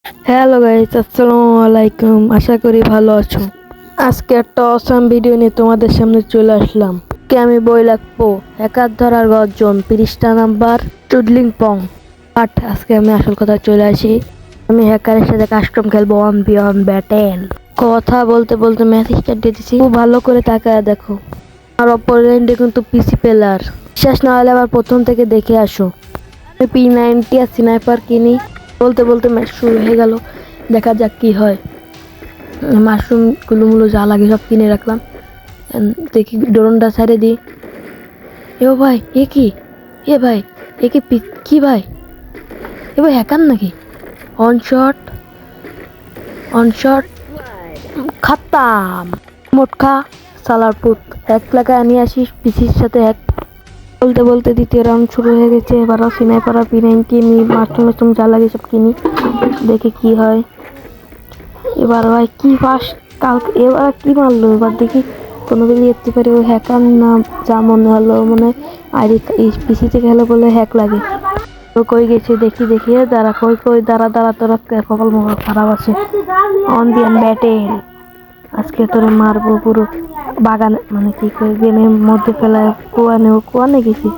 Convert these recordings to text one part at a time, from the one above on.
Hello guys, আসসালামু আলাইকুম। আশা করি ভালো আছো। আজকে একটা অসাম ভিডিও নিয়ে তোমাদের সামনে চলে আসলাম। কে আমি বই লাগবো হ্যাকার ধরার গর্জন পৃষ্ঠা নাম্বার টুডলিং পং বাট আজকে আমি আসল কথা চলে আসি। আমি হ্যাকারের সাথে কাস্টম খেলবো 1v1 ব্যাটেল। কথা বলতে বলতে ম্যাচ স্টার্ট দিয়ে দিছি। খুব ভালো করে তাকায় দেখো, আর অপোনেন্টে কিন্তু পিসি প্লেয়ার। বিশ্বাস না হলে আবার প্রথম থেকে দেখে আসো। আমি P90 আর স্নাইপার কিনি। বলতে বলতে ম্যাচ শুরু হয়ে গেল। দেখা যাক কি হয়। মাশরুম গুলো যা লাগে সব কিনে রাখলাম। দেখি ড্রোনটা ছেড়ে দিই। এ ভাই, এ কি? এ ভাই, এ কি কি ভাই? এ ভাই হ্যাকার নাকি? On shot খাতাম। মোটকা সালার পুত এক লাগায় নিয়ে আসিস পিসির সাথে এক। বলতে বলতে দ্বিতীয় রাউন্ড শুরু হয়ে গেছে। এবারও স্নাইপার আর P90 আমি মাশরুম যা লাগে সব কিনি। দেখি কি হয়। এবার ভাই কি ফার্স্ট কালকে এবার কি মারলো। এবার দেখি কোনো দিন দেখতে পারি ওই হ্যাকার না, যা মনে হলো মনে আইডি পিসি থেকে হলো বলে হ্যাক লাগে। তো কই গেছে দেখি দেখি দাঁড়া কই দাঁড়া তোরা কপাল মোকাল খারাপ আছে। অন বিয়ান ব্যাটেল আজকে তোরে মারবো পুরো বাগানে, মানে কি করে গেমের মধ্যে ফেলায় কুয়ানে গেছি।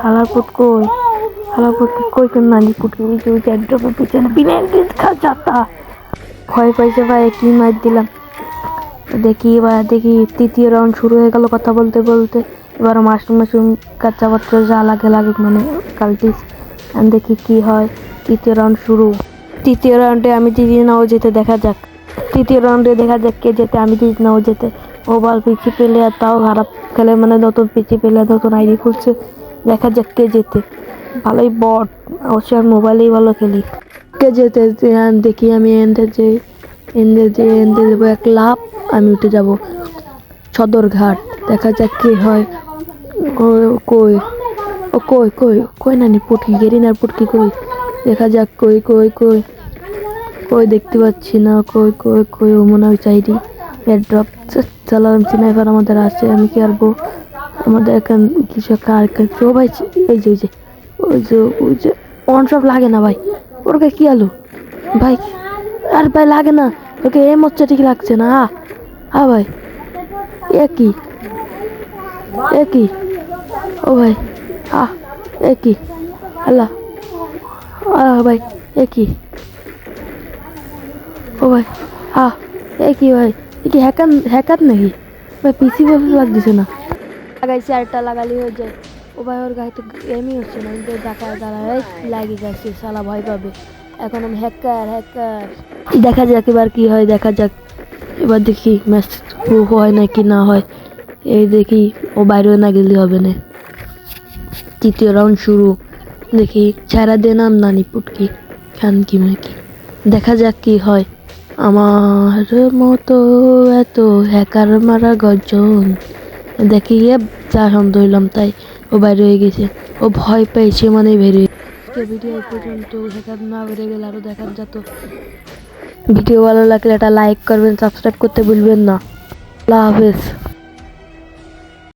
হালারপুট কই কোন নানি পুটকে ওই ড্রপের পিছনে বিনাইন্টি খা যাতা ভয় পাইছে ভাই, কি মার দিলাম। দেখি তৃতীয় রাউন্ড শুরু হয়ে গেল। কথা বলতে বলতে এবার মাশরুম কাঁচা পাত্র যা লাগে মানে কালটিস। দেখি কি হয়। তৃতীয় রাউন্ড শুরু। তৃতীয় রাউন্ডে আমি জিতি নাও যেতে দেখা যাক। তৃতীয় রাউন্ডে দেখা যাক কে যেতে, আমি জিতি নাও যেতে। ও বল পিচি পেলে আর তাও খারাপ খেলে, মানে নতুন পিচি পেলে নতুন আইডি খুলছে। দেখা যাক কে যেতে। ভালোই বট, অবশ্যই আমি মোবাইলেই ভালো খেলি। কে যেতে দেখি। আমি এনতে দেবো এক লাভ, আমি উঠে যাব সদরঘাট। দেখা যাক কি হয়। কই কই নানি পুটকি গেরিনার পুটকি কই? দেখা যাক কই দেখতে পাচ্ছি না। কই ও মনে হয় চাইডি এয়ারড্রপ চালালাম। স্নাইপার আমাদের আছে, আমি কি আরবো। আমাদের এখন কিছু কার ও ভাই, এই যে ওই যে অন সব লাগে না ভাই। ওর কি আলো ভাই? আর ভাই লাগে না ওকে, এম হচ্ছে ঠিক লাগছে না। ভাই একই ও ভাই একই আল্লাহ ভাই একই ও ভাই একই ভাই। কি হ্যাকার নাকি ভাই? পিসি বলতে লাগতেছে না। লাগাইছে আরেকটা লাগালি হয়ে যায়। ও ভাই ওর গায়ে তো এমই হচ্ছে না, কিন্তু দাঁড়ায় লাগি গেছে, শালা ভয় পাবে। এখন আমি হ্যাকার দেখা যাক এবার কি হয়। দেখা যাক এবার দেখি ম্যাচ হয় না কি না হয়। এই দেখি ও বাইরেও না গেলে হবে না। তৃতীয় রাউন্ড শুরু। দেখি ছাড়া দে নাম নানি পুটকি খান কি মাকি। দেখা যাক কি হয়। আমার মতো এত হ্যাকার মারা গর্জন দেখি যা শান্ত হইলাম তাই ও বাইরে হয়ে গেছে। ও ভয় পেয়েছে মানে বেরিয়ে। ভিডিও পর্যন্ত হ্যাকার না বেড়ে গেলে আরো দেখার যেত। ভিডিও ভালো লাগলে একটা লাইক করবেন, সাবস্ক্রাইব করতে ভুলবেন না। আল্লাহ হাফেজ।